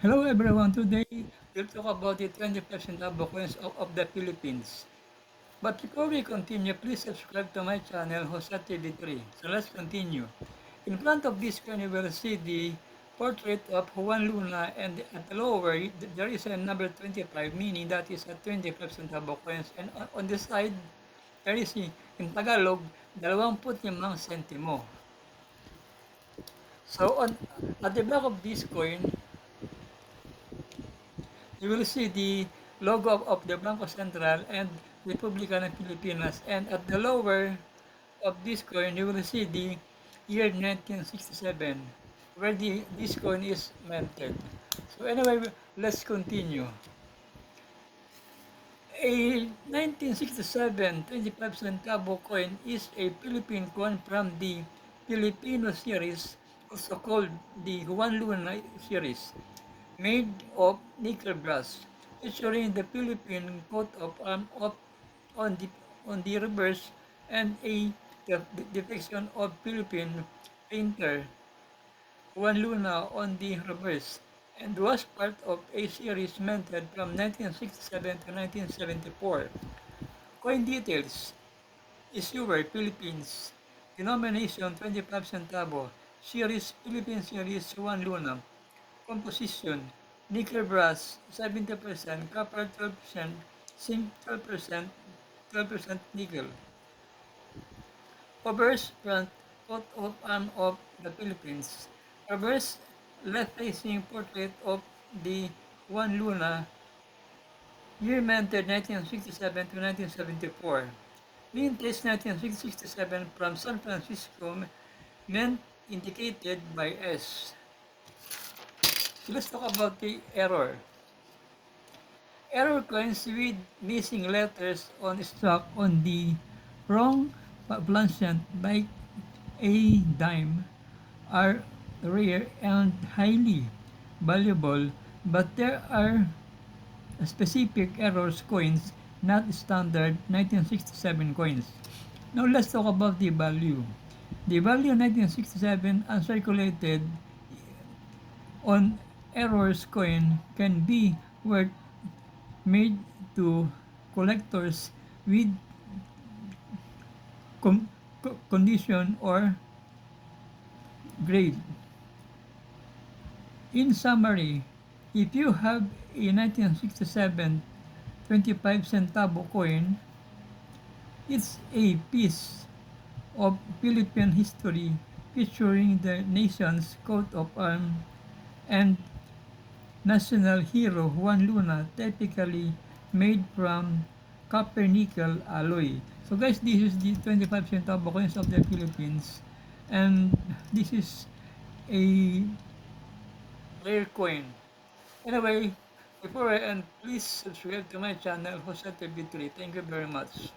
Hello everyone, today we'll talk about the 20% of coins of the Philippines. But before we continue, please subscribe to my channel, Jose TV3. So let's continue. In front of this coin, you will see the portrait of Juan Luna, and at the lower, there is a number 25, meaning that is a 25% of coins. And on the side, there is, in Tagalog, 25 sentimo. So at the back of this coin, you will see the logo of the Bangko Sentral and Republika ng Pilipinas. And at the lower of this coin, you will see the year 1967, where this coin is minted. So anyway, let's continue. A 1967 25 centavo coin is a Philippine coin from the Filipino series, also called the Juan Luna series, made of nickel brass, featuring the Philippine coat of arms on the on the reverse and a depiction of Philippine painter Juan Luna on the reverse, and was part of a series minted from 1967 to 1974. Coin details: Issuer Philippines. Denomination 25 centavo. Series Philippine Series Juan Luna. Composition: nickel brass 70%, copper 12%, zinc 12%, 12% nickel. Obverse front coat of arms of the Philippines. Reverse left-facing portrait of the Juan Luna, year minted 1967 to 1974. Vintage 1967 from San Francisco, mint indicated by S. So let's talk about the error. Error coins with missing letters on stock on the wrong planchet like a dime are rare and highly valuable, but there are specific errors coins, not standard 1967 coins. Now let's talk about the value. The value 1967 uncirculated on errors coin can be worth made to collectors with condition or grade. In summary, if you have a 1967 25 centavo coin, it's a piece of Philippine history featuring the nation's coat of arms and national hero Juan Luna, typically made from copper nickel alloy. So guys, this is the 25 centavo coins of the Philippines, and this is a rare coin. Anyway, before I end, please subscribe to my channel, Jose TV3. Thank you very much.